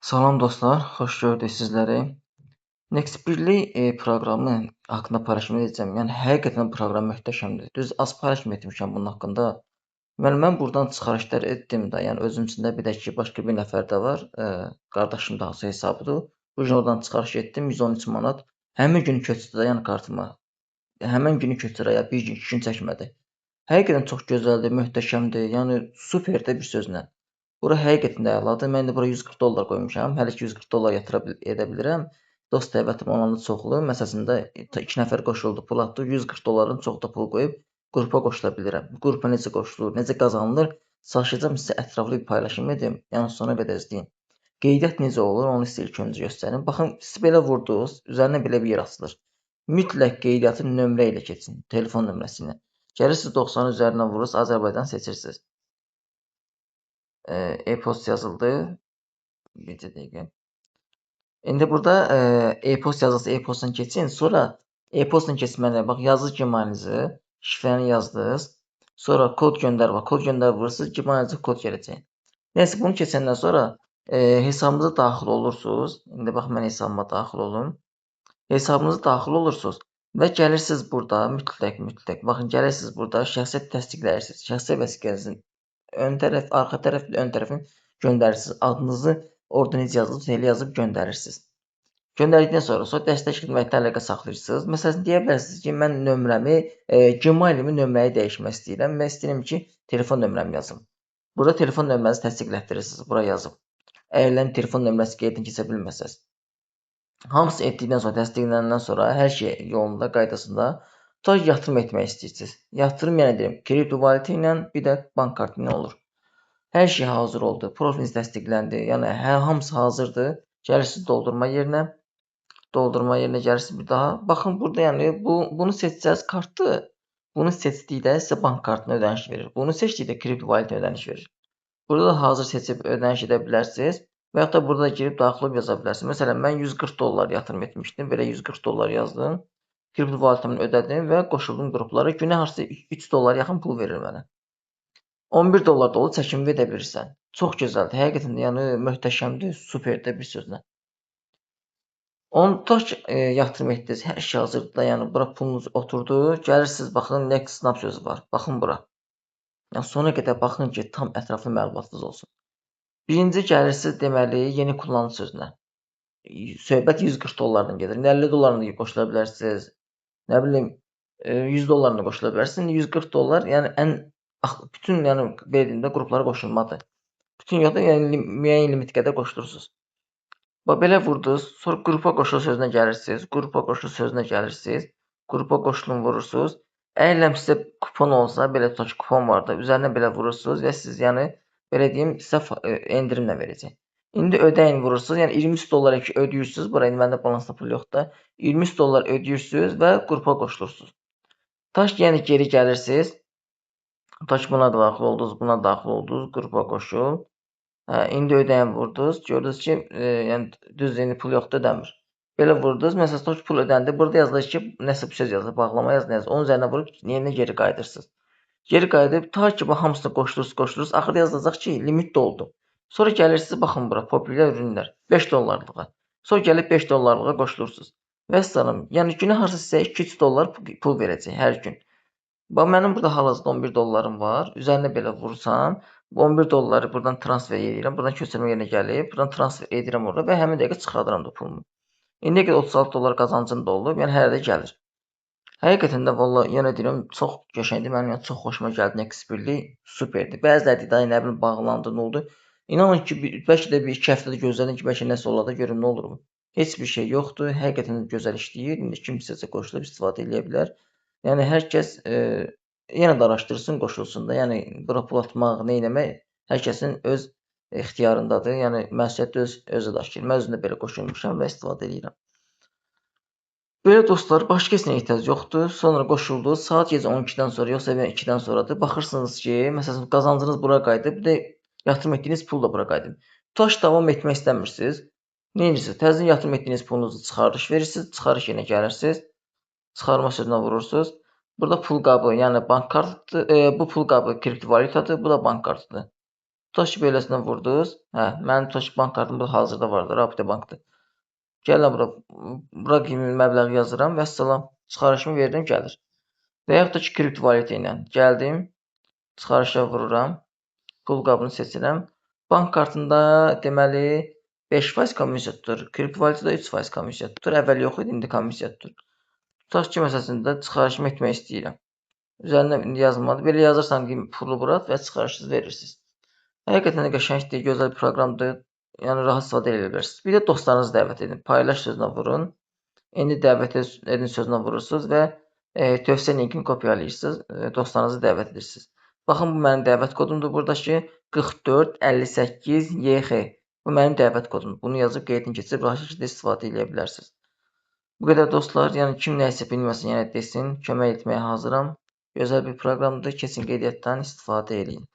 Salam dostlar, xoş gördük sizləri. Nextbirli proqramı haqqında paylaşım edəcəm. Yəni həqiqətən proqram möhtəşəmdir. Düz az paylaşım etmişəm bunun haqqında. Mən buradan çıxarışlar etdim də. Yəni özüm içində bir də ki, başqa bir nəfər də var. Qardaşım da hesabıdır. Bu gün oradan çıxarış etdim 113 manat. Həmin gün köçdü də yəni kartıma. Həmin günü köçürə ya bir gün, 2 gün çəkmədi. Həqiqətən çox gözəldir, möhtəşəmdir. Yəni superdir bir sözlə. Bura həqiqətən də əladır. Mən də bura 140 dollar qoymuşam. Hələ ki 140 dollar edə bilirəm. Dost dəvətim olanı çoxlu. Məsələsində 2 nəfər qoşuldu, pul atdı. 140 dolların çox da pul qoyub qrupa qoşula bilirəm. Bu qrupa necə qoşulur, necə qazanılır? Çalışacağam sizə ətraflı bir paylaşım edim. Yəni sona qədər izləyin. Qeydiyyat necə olur, onu sizə ilk öncə göstərim. Baxın, siz belə vurdunuz, üzərinə belə bir yer açılır. Mütləq qeydiyyatı nömrə ilə keçin, telefon nömrəsi ilə. Gəlirsiniz 90-ın üzərinə vurursunuz, Azərbaycan seçirsiniz. E-post yazıldı. Bir dəqiqə. İndi burada e-post yazılsa e-postdan keçin. Sonra e-postdan keçməli. Bax, yazı Gmailinizi, şifrəni yazdınız. Sonra kod göndər var. Kod göndər vurursunuz, Gmailinizə kod gələcək. Nəysə, bunu keçəndən sonra hesabınıza daxil olursunuz. İndi bax, mən hesabıma daxil olum. Hesabınıza daxil olursunuz və gəlirsiniz burada mütləq. Baxın, gəlirsiniz burada şəxsiyyət təsdiqləyirsiniz. Şəxsiyyət vəsiqənizin ön tərəf, arxa tərəf, ön tərəfini göndərirsiniz. Adınızı orada necə yazılıb, elə yazıb göndərirsiniz. Göndərdikdən sonra dəstək xidmətlə əlaqə saxlayırsınız. Məsələn, deyə bilərsiniz ki, mən nömrəmi, Gmailimi nömrəyi dəyişmək istəyirəm və istəyirəm ki, telefon nömrəmi yazım. Burada telefon nömrənizi təsdiqlətdirirsiniz. Bura yazıb. Əgər telefon nömrəsi qeydini keçə bilməsəz. Hamısı etdikdən sonra, təsdiqlənəndən sonra hər şey yolunda, qaydasında tutaq yatırım etmək istəyirsiniz. Yatırım yenə deyirəm, kripto valyuta ilə, bir də bank kartı ilə olur. Hər şey hazır oldu. Profiliniz təsdiqləndi. Yəni hamısı hazırdır. Gəlirsiniz doldurma yerinə. Doldurma yerinə gəlirsiniz bir daha. Baxın burada yəni bunu seçsəz kartdır. Bunu seçdikdə sizə bank kartına ödəniş verir. Bunu seçdikdə kripto valyuta ödəniş verir. Burada da hazır seçib ödəniş edə bilərsiniz. Və yaxud da burada girib daxil olub yaza bilərsiniz. Məsələn, mən 140 dollar yatırım etmişdim. Belə 140 dollar yazdım. Kripto valyutamı ödədim və qoşuldum qruplara. Günə hardasa 3 dollar yaxın pul verir mənə. 11 dollar da olub çəkimi edə bilirsən. Çox gözəldir. Həqiqətən də yəni möhtəşəmdir, superdir bir sözlə. Onu tutaq ki, yatırım etdiniz. Hər şey hazırdır da, yəni bura pulunuz oturdu. Gəlirsiniz, baxın, next snap sözü var. Baxın bura. Yəni sona qədər baxın ki, tam ətraflı məlumatınız olsun. Birinci gəlirsiniz deməli yeni kullanıcı sözünə. Söhbət 140 dollardan gedir. 50 dollarla da qoşula bilərsiniz. Nə bilim 100 dollarla qoşula bilərsiniz. 140 dollar, yəni bütün yəni verdiyimdə qruplara qoşulmadır. Bütün yoxda yəni müəyyən limit qədər qoşulursunuz. Bax belə vurdunuz, sonra qrupa qoşul sözünə gəlirsiniz. Qrupa qoşul sözünə gəlirsiniz. Qrupa qoşulun vurursunuz. Əgər sizə kupon olsa, belə tutaq ki, kupon var da, üzərinə belə vurursunuz və siz yəni belə deyim, sizə endirimlə verəcək. İndi ödəyin vurursunuz. Yəni 23 dollar ödəyirsiniz. Bura indi məndə balansda pul yoxdur. 23 dollar ödəyirsiniz və qrupa qoşulursunuz. Tutaq ki, yəni geri gəlirsiniz. Tutaq ki, buna daxil oldunuz, buna daxil oldunuz, qrupa qoşul. İndi ödəyin vurdunuz. Gördünüz ki, yəni düz indi pul yoxdur, ödəmir. Belə vurdunuz. Məsələn, tutaq ki, pul ödəndi. Burada yazılır ki, nəsə bir söz yazılır, bağlama yazılır. Onun üzərinə vurub yerinə geri qayıdırsınız. Geri qayıdıb ta ki, hamısını qoşdurursunuz. Axırda yazılacaq ki, limit doldu. Sonra gəlirsiniz, baxın bura, populyar ürünlər 5 dollarlığa. Sonra gəlib 5 dollarlığa qoşulursunuz. Vəssalam. Yəni günə harca sizə 2-3 dollar pul verəcək hər gün. Bax, mənim burada hal-hazırda 11 dollarım var. Üzərinə belə vursam, 11 dolları buradan transfer edirəm. Buradan köçürmə yerinə gəlib, buradan transfer edirəm orada və həmin dəqiqə çıxardıram da pulumu. İndiyə qədər 36 dollar qazancım da olub, yəni hər də gəlir. Həqiqətən də valla yenə deyirəm, çox qəşəngdir. Mənim yəni çox xoşuma gəldi Nextbirli, superdir. Bəziləri deyir, nə bilim bağlandı, nə oldu? İnanın ki, bəlkə də bir 2 həftədə gözlədim ki, bəlkə nəsə olar da görüm nə olur bu. Heç bir şey yoxdur. Həqiqətən gözəl işləyir. İndi kim istəsə qoşulub istifadə edə bilər. Yəni hər kəs yenə də araşdırsın, qoşulsun da. Yəni bura pul atmaq, nə etmək hər kəsin öz ixtiyarındadır. Yəni məsuliyyət özü daşıyır. Mən özüm də belə qoşulmuşam və istifadə edirəm. Belə dostlar, başqa heç nəyə ehtiyac yoxdur. Sonra qoşuldunuz. Saat gecə 12-dən sonra, yoxsa 2-dən sonradır. Baxırsınız ki, məsələn, qazancınız bura qayıdıb, bir də yatırım etdiyiniz pul da bura qayıdıb. Tutaq ki, davam etmək istəmirsiniz. Nə edirsiniz? Təzədən yatırım etdiyiniz pulunuzu çıxarış verirsiniz. Çıxarış yerinə gəlirsiniz. Çıxarma sözünə vurursunuz. Burada pul qabı, yəni bank kartıdır. Bu pul qabı kriptovalyutadır, bu da bank kartıdır. Tutaq ki, beləsindən vurdunuz. Mənim tutaq ki, bank kartım burada hazırda vardır, Rabitə bankdır. Gəlirəm bura, bura qiymət məbləği yazıram və əssalam, çıxarışımı verdim, gəlir. Və yaxud da ki, kriptovalyuta ilə gəldim, çıxarışa vururam, pul qabını seçirəm. Bank kartında deməli 5% komissiya tutur, kriptovalyutada 3% komissiya tutur. Əvvəl yox idi, indi komissiya tutur. Tutaq ki, məsələsində çıxarışımı etmək istəyirəm. Üzərində indi yazılmadı. Belə yazırsan ki, pulu burax və çıxarışınızı verirsiniz. Həqiqətən də qəşəngdir, gözəl bir proqramdır. Yəni rahat istifadə edə bilərsiniz. Bir də dostlarınızı dəvət edin. Paylaş sözünə vurun. İndi dəvət edin sözünə vurursunuz və tövsiyə linkini kopyalayırsınız. Dostlarınızı dəvət edirsiniz. Baxın, bu mənim dəvət kodumdur. Buradakı 4458 YX. Bu mənim dəvət kodumdur. Bunu yazıb qeydini keçirib rahat şəkildə istifadə edə bilərsiniz. Bu qədər dostlar, yəni kim nə isə bilməsin, yəni desin, kömək etməyə hazıram. Gözəl bir proqramdır. Keçin qeydiyyatdan istifadə edin.